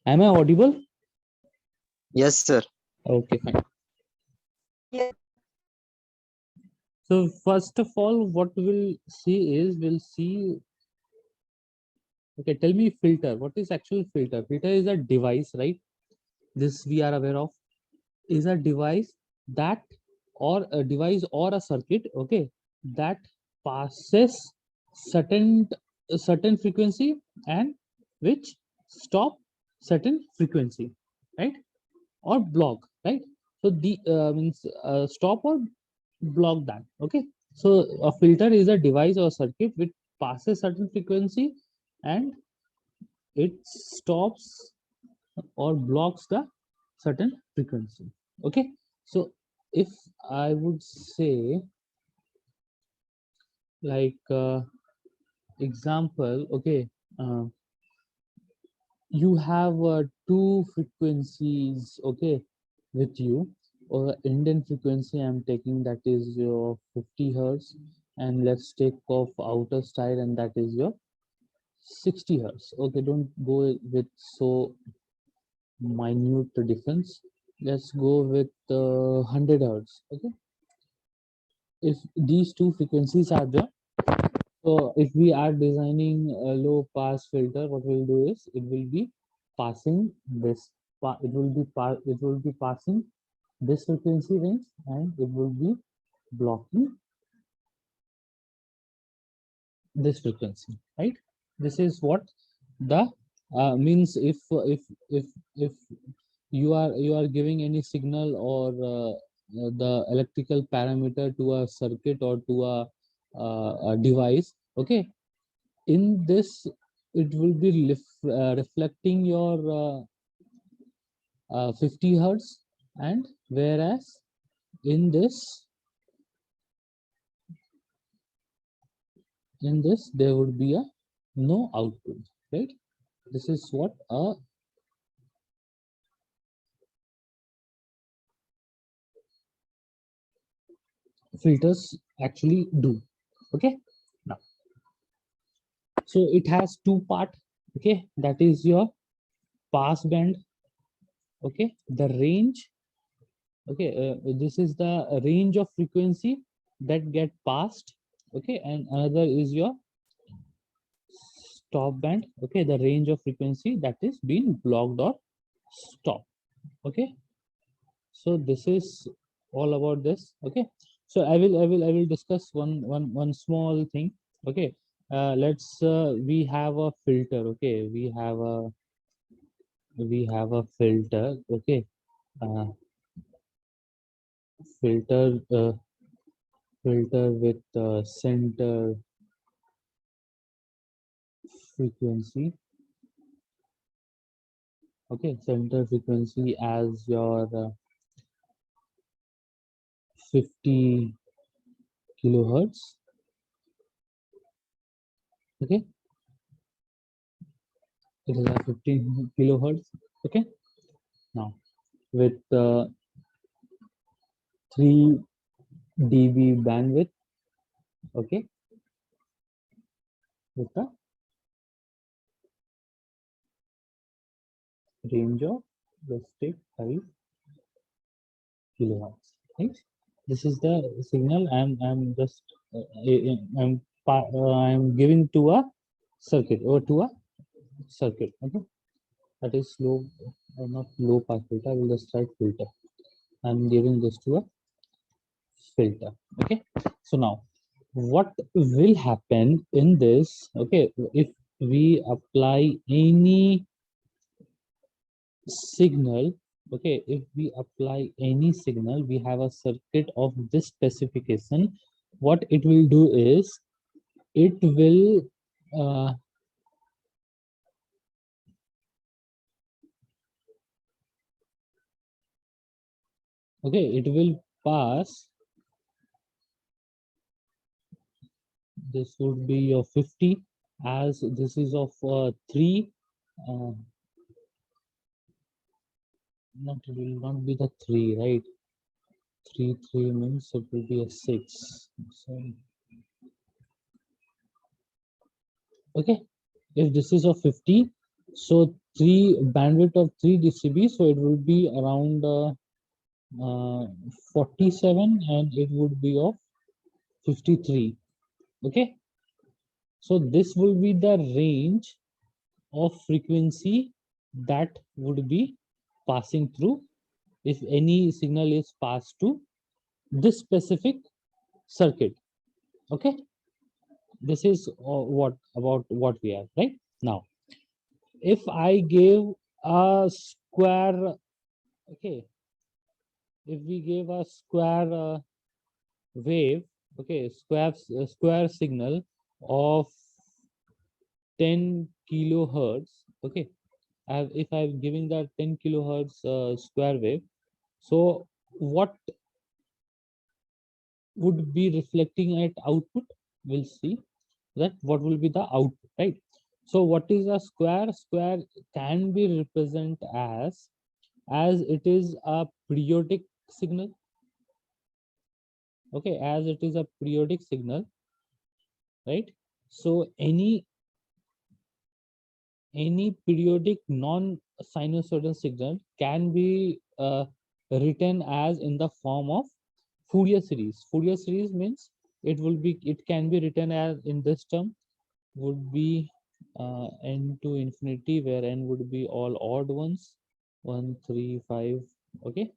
Am I audible? Yes, sir. Okay, fine. Yes. So first of all, what we'll see is okay, tell me filter. What is actual filter? Filter is a device, right? This we are aware of, is a device that, or a device or a circuit, okay, that passes certain certain frequency and which stop certain frequency, right? Or block, right? So the means stop or block that, okay? So a filter is a device or circuit which passes certain frequency and it stops or blocks the certain frequency, okay? So if I would say, like, example, okay, uh, you have two frequencies, okay, with you, or Indian frequency I'm taking, that is your 50 hertz, and let's take off outer style, and that is your 60 hertz. Okay, don't go with so minute difference. Let's go with 100 hertz. Okay, if these two frequencies are there, so if we are designing a low pass filter, what we'll do is it will be passing this. It will be passing this frequency range, and it will be blocking this frequency, right? This is what the means. If you are giving any signal or the electrical parameter to a circuit or to a device, okay, in this it will be reflecting your 50 hertz, and whereas in this there would be a no output, right? This is what a filters actually do, okay? Now, so it has two part, okay, that is your pass band, okay, the range, okay, this is the range of frequency that get passed, okay, and another is your stop band, okay, the range of frequency that is being blocked or stopped, okay. So this is all about this, okay. So I will discuss one small thing, okay. Let's we have a filter, okay, we have a filter, okay. uh, filter filter with center frequency, okay, center frequency as your 50 kilohertz, okay. It is a 15 kilohertz, okay. Now with 3 dB bandwidth, okay, with a range of, let's take 5 kilohertz, right? This is the signal I'm just I'm giving to a circuit, or to a circuit, okay. That is low, or not low pass filter, I will just write filter. I'm giving this to a filter, okay. So now what will happen in this, okay, if we apply any signal, okay, if we apply any signal, we have a circuit of this specification, what it will do is it will okay, it will pass, this would be your 50, as this is of 3, uh, not, it will not be the 3, right? 3 means it will be a 6, so okay, if this is of 50, so 3 bandwidth of 3 dB, so it will be around 47 and it would be of 53. Okay, so this will be the range of frequency that would be passing through if any signal is passed to this specific circuit. Okay, this is what about what we have right now. If I give a square, okay, if we give a square wave, okay, square signal of 10 kilohertz, okay, if I'm giving that 10 kilohertz square wave, so what would be reflecting at output? We'll see that what will be the output, right? So what is a square? Square can be represented as it is a periodic signal. Okay, as it is a periodic signal, right? So any periodic non-sinusoidal signal can be written as in the form of Fourier series. Fourier series means it can be written as in this term would be n to infinity, where n would be all odd ones, 1 3 5, okay,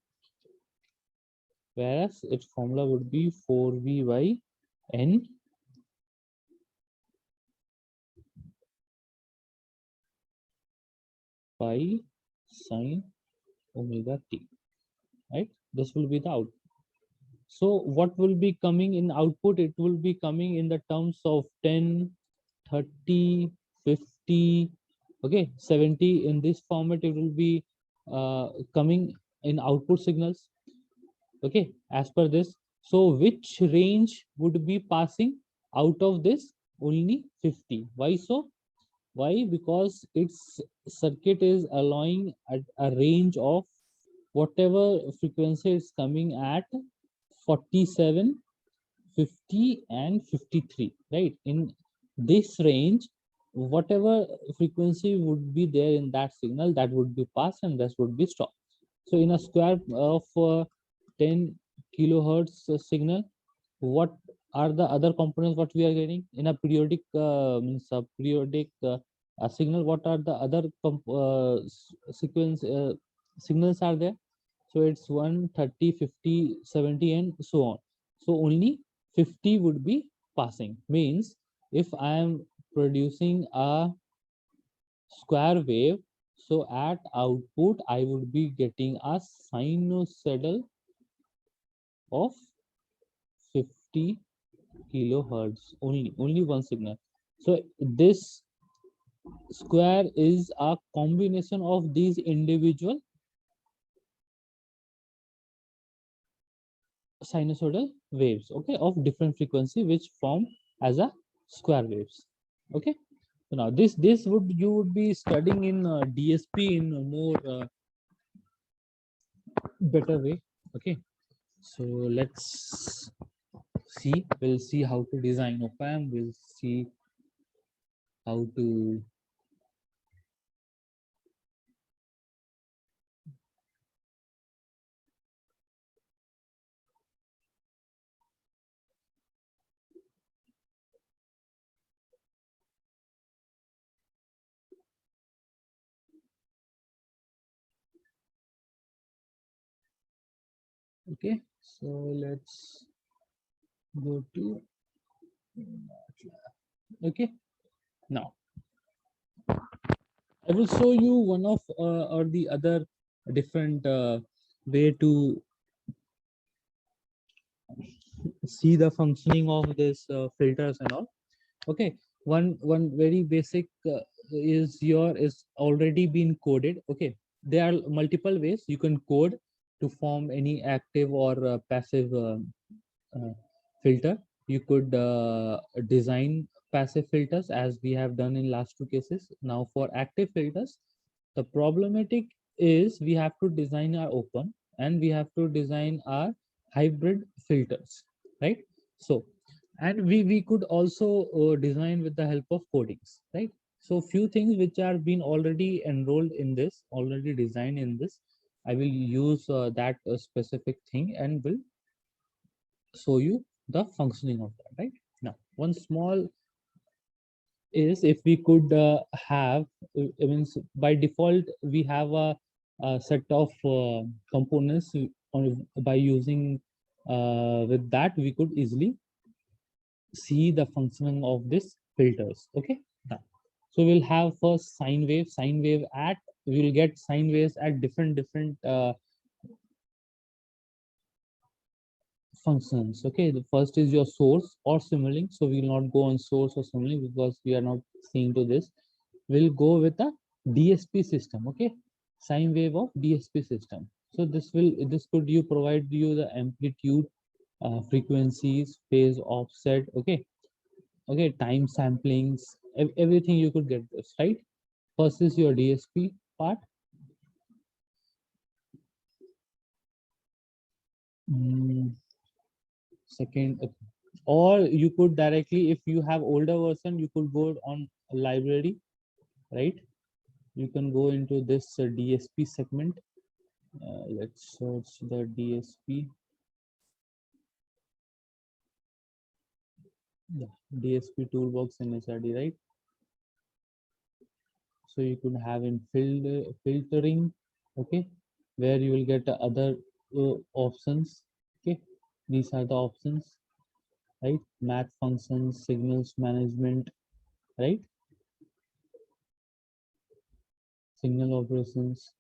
whereas its formula would be 4v by n pi sine omega t, right? This will be the output. So what will be coming in output? It will be coming in the terms of 10, 30, 50, okay, 70. In this format, it will be coming in output signals, okay, as per this. So which range would be passing out of this? Only 50. Why so? Why? Because its circuit is allowing a range of whatever frequency is coming at 47, 50 and 53, right? In this range, whatever frequency would be there in that signal, that would be passed and that would be stopped. So in a square of 10 kilohertz signal, what are the other components what we are getting in a periodic means a periodic signal? What are the other sequence signals are there? So it's 1 30 50 70 and so on. So only 50 would be passing. Means if I am producing a square wave, so at output I would be getting a sinusoidal of 50 kilohertz, only one signal. So this square is a combination of these individual sinusoidal waves, okay, of different frequency, which form as a square waves. Okay, so now this would you would be studying in DSP in a more better way. Okay, so let's see, we'll see how to design op-amp, we'll see how to okay, so let's go to okay. Now I will show you one of or the other different way to see the functioning of this filters and all. Okay, one very basic is already been coded. Okay, there are multiple ways you can code to form any active or passive uh, filter. You could design passive filters as we have done in last two cases. Now for active filters, the problematic is we have to design our open and we have to design our hybrid filters, right? So and we could also design with the help of codings, right? So few things which are been already enrolled in this, already designed in this, I will use that specific thing and will show you the functioning of that, right? Now, one small is if we could have, I mean, by default, we have a set of components by using with that, we could easily see the functioning of this filters. Okay. Now, so we'll have first sine wave at, we will get sine waves at different functions. Okay, the first is your source or Simulink. So we will not go on source or Simulink because we are not seeing to this. We'll go with a DSP system. Okay, sine wave of DSP system. So this could you provide you the amplitude, frequencies, phase offset. Okay, time samplings, everything you could get this, right? First is your DSP part. Second, or you could directly, if you have older version, you could go on library, right? You can go into this DSP segment. Let's search the DSP. Yeah, DSP toolbox in SRD, right? So you could have in filtering, okay, where you will get other options. Okay, these are the options, right? Math functions, signals management, right? Signal operations,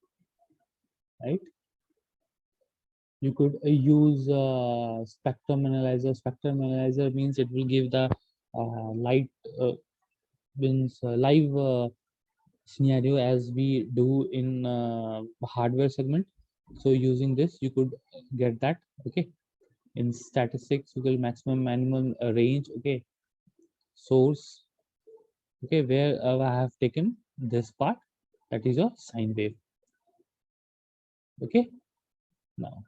right? You could use spectrum analyzer. Spectrum analyzer means it will give the light means live scenario as we do in hardware segment. So using this you could get that. Okay, in statistics you will maximum minimum range. Okay, source. Okay, where I have taken this part, that is your sine wave. Okay, now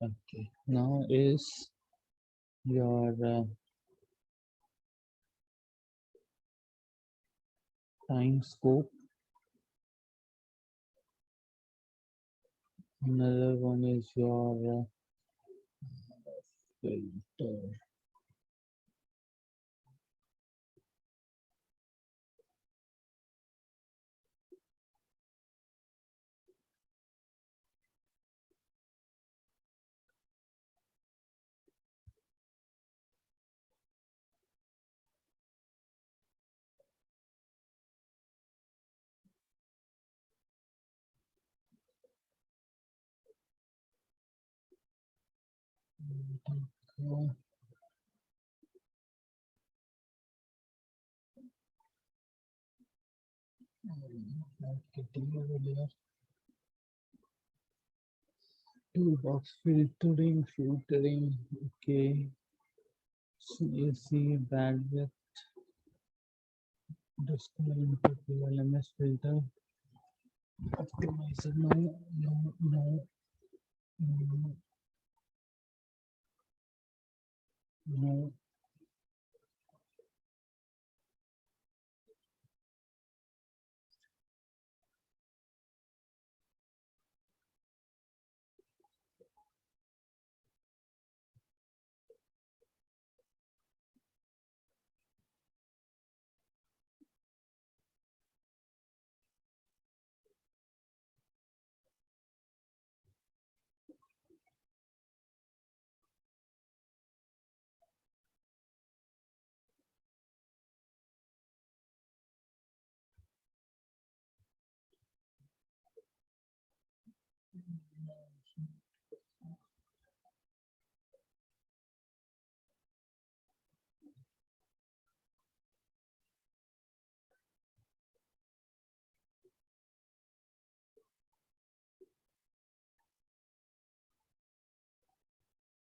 okay, now is your time scope. Another one is your filter. Toolbox filtering. Okay, CAC bandwidth, display input, LMS filter, optimizer. No, no.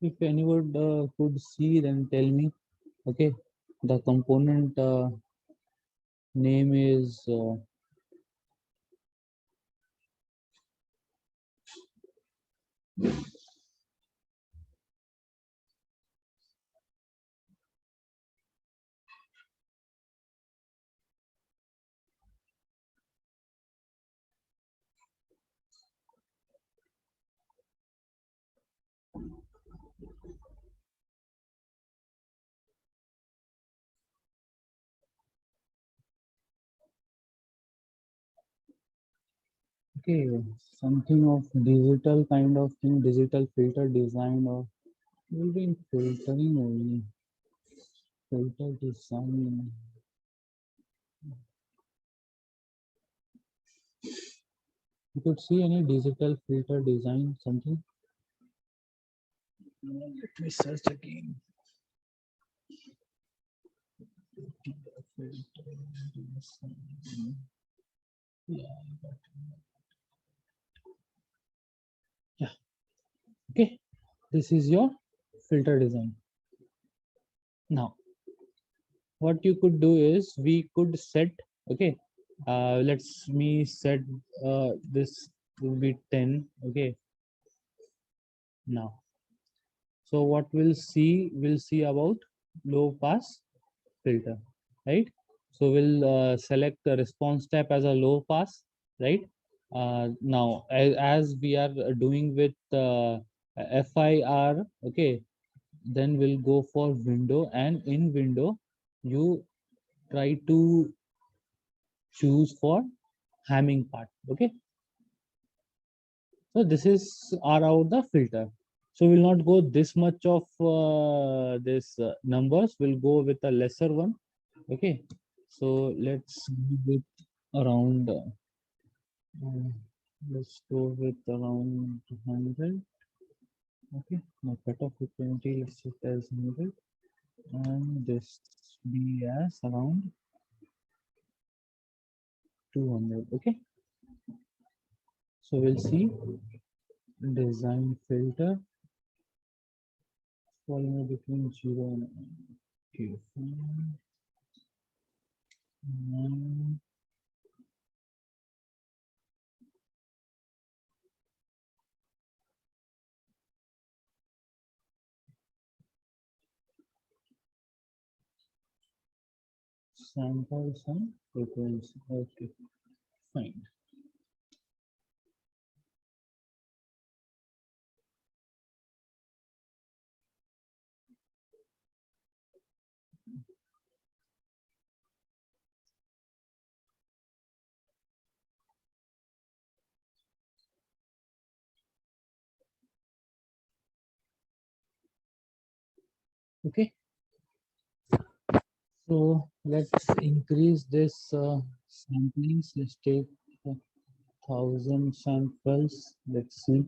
If anyone could see, then tell me. Okay, the component name is Okay, something of digital kind of thing, digital filter design, or will be in filtering only. Filter design. You could see any digital filter design something. Let me search again. Yeah, yeah. Okay, this is your filter design. Now, what you could do is we could set. Okay, let's me set this will be 10. Okay, now. So what we'll see about low pass filter, right? So we'll select the response type as a low pass, right? Now, as we are doing with FIR, okay, then we'll go for window, and in window, you try to choose for Hamming part, okay? So this is around the filter. So we'll not go this much of this numbers. We'll go with a lesser one. Okay. So let's give it around. Let's go with around 100. Okay. My cutoff frequency let's set as 100, and this be as around 200. Okay. So we'll see design filter falling between 0 and okay. Sample some frequency. Okay, fine. Okay, so let's increase this samplings. Let's take 1,000 samples. Let's see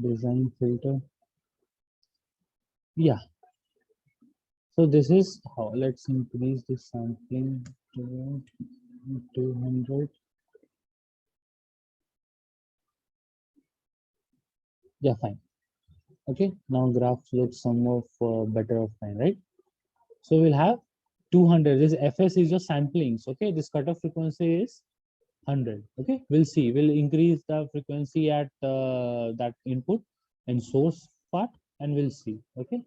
design filter. Yeah. So this is how. Let's increase the sampling to 200. Yeah, fine. Okay. Now graph looks some of better of fine, right? So we'll have 200. This FS is your samplings. Okay. This cutoff frequency is 100. Okay, we'll see. We'll increase the frequency at that input and source part, and we'll see. Okay.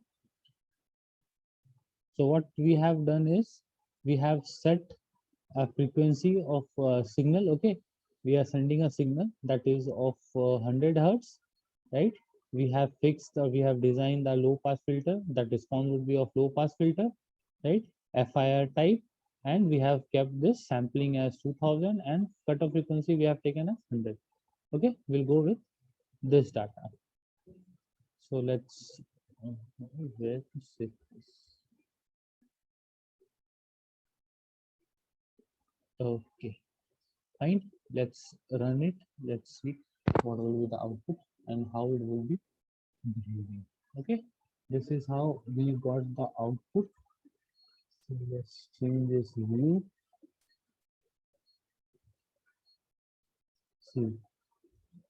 So what we have done is we have set a frequency of signal. Okay, we are sending a signal that is of 100 hertz, right? We have fixed, we have designed a low pass filter. That response would be of low pass filter, right? FIR type, and we have kept this sampling as 2000 and cutoff frequency we have taken as 100. Okay, we'll go with this data. So let's where to set this. Okay, fine. Let's run it. Let's see what will be the output and how it will be behaving. Okay, this is how we got the output. So let's change this view. See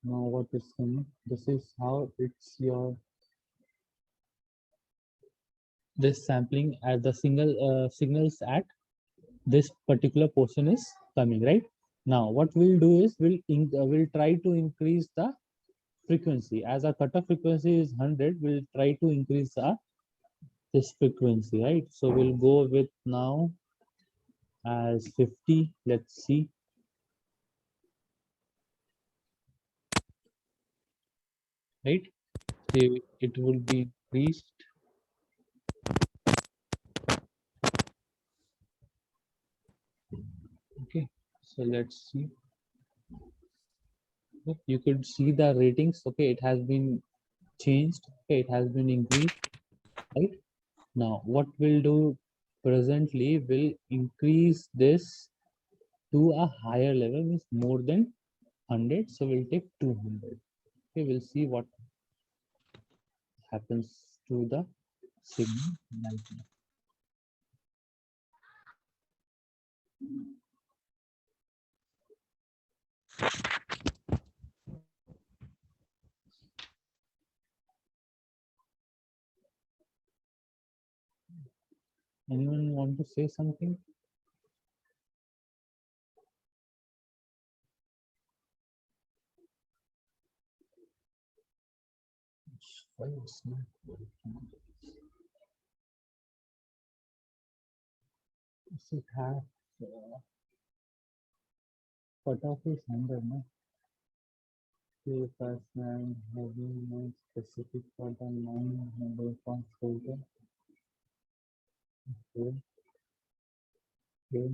now what is coming. This is how it's your this sampling as the single signals at this particular portion is coming, right? Now what we'll do is we'll try to increase the frequency. As our cutoff frequency is 100, we'll try to increase this frequency, right? So we'll go with now as 50. Let's see. Right, it will be increased. Okay, so let's see. Okay, you could see the ratings. Okay, it has been changed. Okay, it has been increased. Right now, what we'll do presently will increase this to a higher level, means more than 100. So we'll take 200. Okay, we'll see what happens to the signal right now. Anyone want to say something? Why it's not working? Does it have cutoff is 100, no? Okay, first line having no specific for the line number from folder. Okay, okay.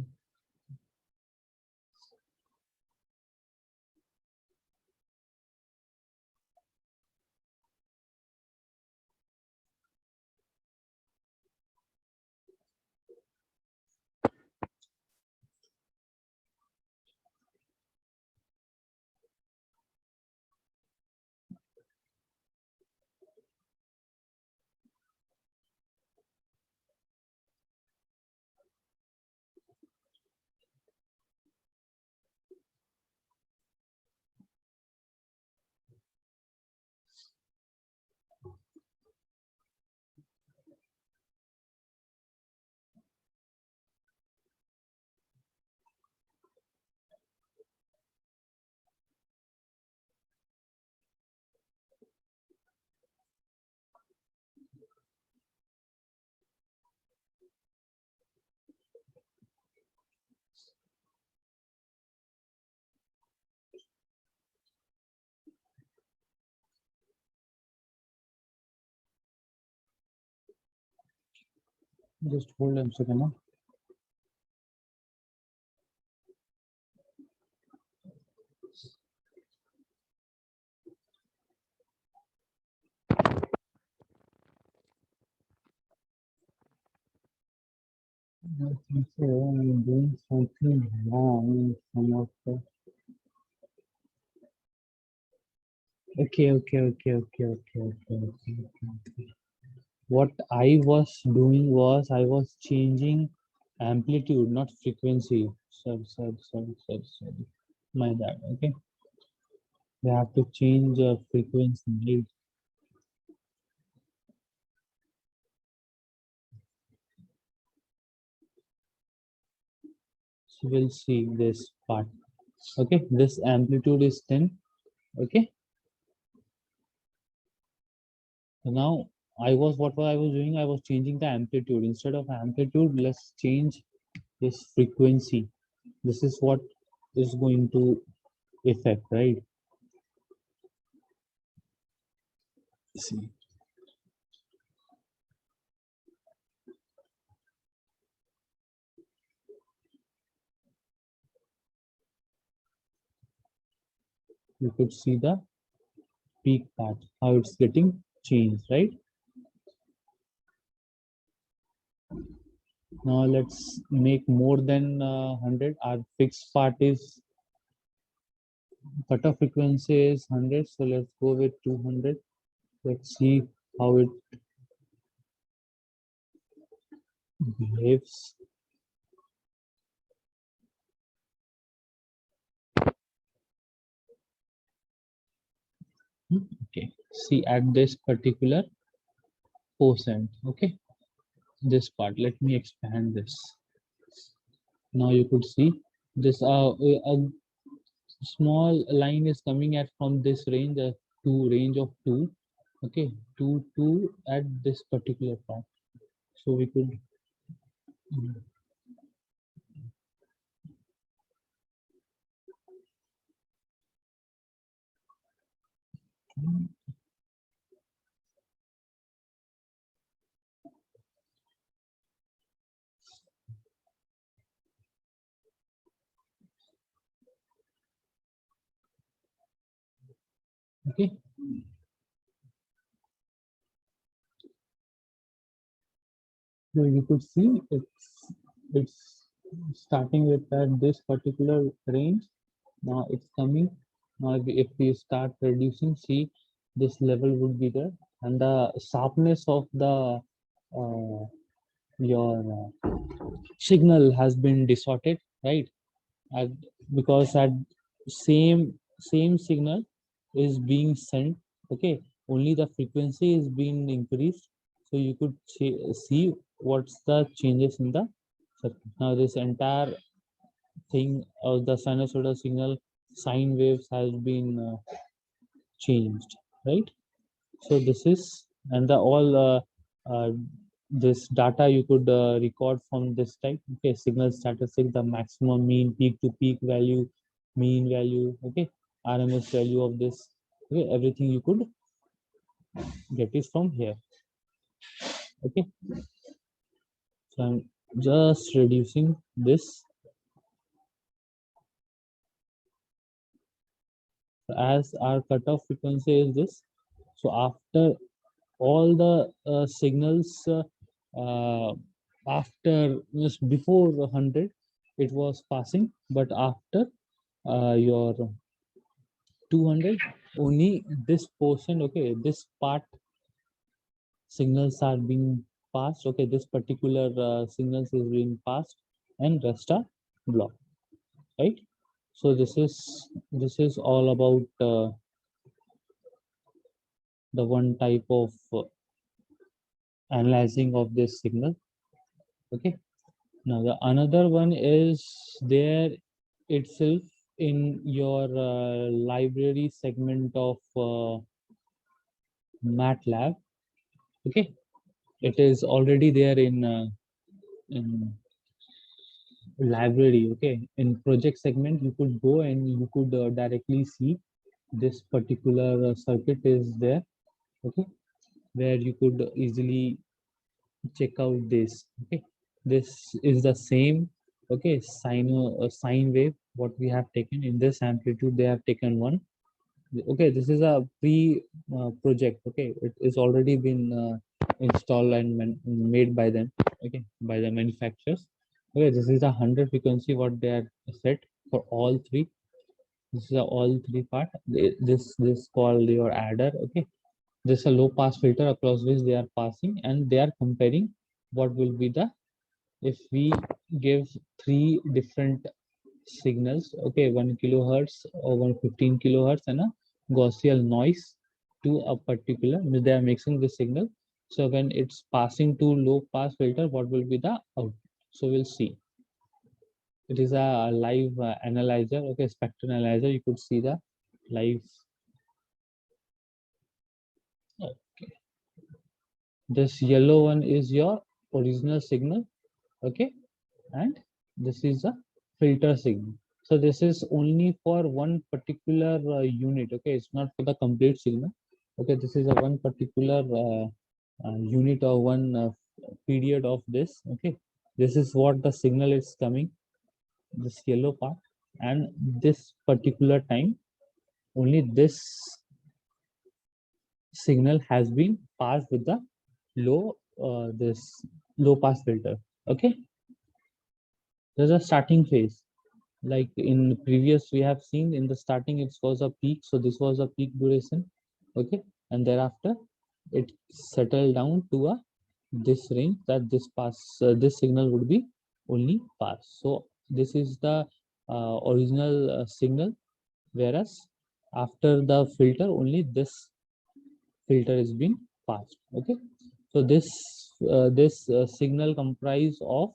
Just hold on a second. No? I think so. I'm doing something wrong in some of the. Okay. What I was doing was I was changing amplitude, not frequency. Sorry. My bad. Okay. We have to change frequency. Right? So we'll see this part. Okay. This amplitude is 10. Okay. So now what I was doing, I was changing the amplitude. Instead of amplitude, let's change this frequency. This is what is going to affect, right? See, you could see the peak part, how it's getting changed, right? Now let's make more than 100. Our fixed part is cutoff frequency is 100, so let's go with 200. Let's see how it behaves. Okay, see at this particular percent. Okay, this part. Let me expand this. Now you could see this a small line is coming at from this range to range of 2. Okay, 2 at this particular part. So we could Okay. So you could see it's starting with this particular range. Now it's coming. Now if we start reducing, see this level would be there, and the sharpness of the uh, your signal has been distorted, right? At, because at same signal is being sent, okay, only the frequency is being increased, so you could see what's the changes in the circuit. Now this entire thing of the sinusoidal signal sine waves has been changed, right? So this is, and the all this data you could record from this type, okay, signal statistic, the maximum, mean, peak to peak value, mean value, okay, RMS value of this, okay, everything you could get is from here, okay. So I'm just reducing this as our cutoff frequency is this. So after all the signals uh, after just before 100 it was passing, but after your 200 only this portion, okay, this part signals are being passed, okay, this particular signals is being passed and rest are blocked, right? So this is all about the one type of analyzing of this signal, okay. Now the another one is there itself in your library segment of MATLAB. Okay, it is already there in library. Okay, in project segment you could go and you could directly see this particular circuit is there. Okay, where you could easily check out this. Okay, this is the same, okay, sine wave what we have taken in this amplitude. They have taken one, okay, this is a pre project, okay, it is already been installed and made by them, okay, by the manufacturers, okay. This is a 100 frequency what they are set for all three. This is a all three part. This called your adder, okay. This is a low pass filter across which they are passing, and they are comparing what will be the, if we give three different signals, okay, 1 kilohertz or 115 kilohertz and a Gaussian noise to a particular, they are mixing the signal. So when it's passing to low pass filter, what will be the output? So we'll see. It is a live analyzer, okay, spectral analyzer. You could see the live. Okay. This yellow one is your original signal, okay, and this is a filter signal. So this is only for one particular unit, okay, it's not for the complete signal, okay. This is a one particular unit or one period of this, okay. This is what the signal is coming, this yellow part, and this particular time only this signal has been passed with the low this low pass filter, okay. There's a starting phase, like in previous we have seen in the starting it was a peak, so this was a peak duration, okay, and thereafter it settled down to a this range that this signal would be only pass. So this is the original signal, whereas after the filter only this filter is being passed, okay. So this signal comprise of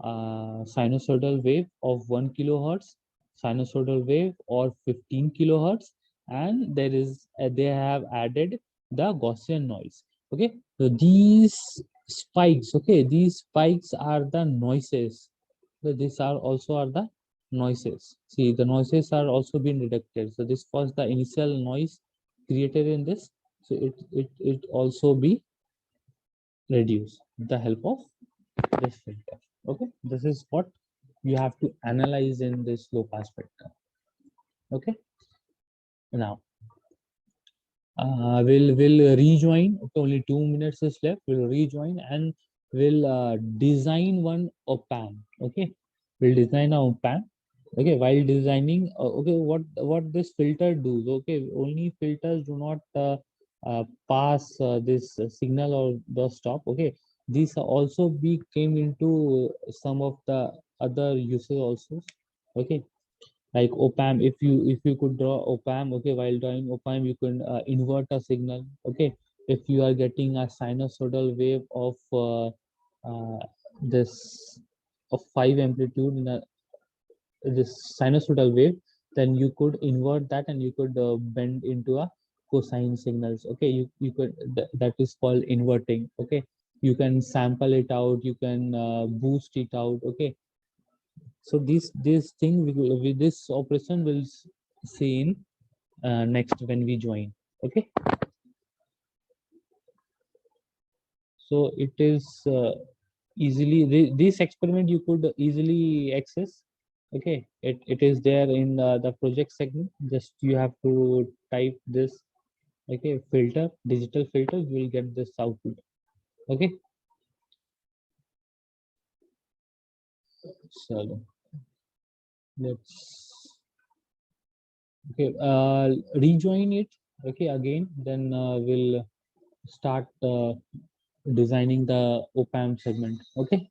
sinusoidal wave of 1 kilohertz, sinusoidal wave or 15 kilohertz, and there is they have added the Gaussian noise, okay. So these spikes, okay, these spikes are the noises. So these are also are the noises. See, the noises are also being detected. So this was the initial noise created in this, so it also be reduced with the help of this filter, okay. This is what you have to analyze in this low pass filter, okay. Now We'll rejoin. Okay, only 2 minutes is left. We'll rejoin and we'll design one op-amp. Okay, we'll design a op-amp. Okay, while designing, okay, what this filter does? Okay, only filters do not pass this signal or the stop. Okay, these are also be came into some of the other uses also. Okay, like op-amp, if you could draw op-amp, okay, while drawing op-amp you can invert a signal. Okay, if you are getting a sinusoidal wave of this of 5 amplitude in a this sinusoidal wave, then you could invert that and you could bend into a cosine signals. Okay, you could that is called inverting. Okay, you can sample it out, you can boost it out. Okay, so this thing with this operation will see in next when we join. Okay, so it is easily this experiment you could easily access. Okay, it is there in the project segment. Just you have to type this. Okay, filter, digital filter, you will get this output. Okay, so let's okay rejoin it. Okay, again, then we'll start designing the op-amp segment. Okay.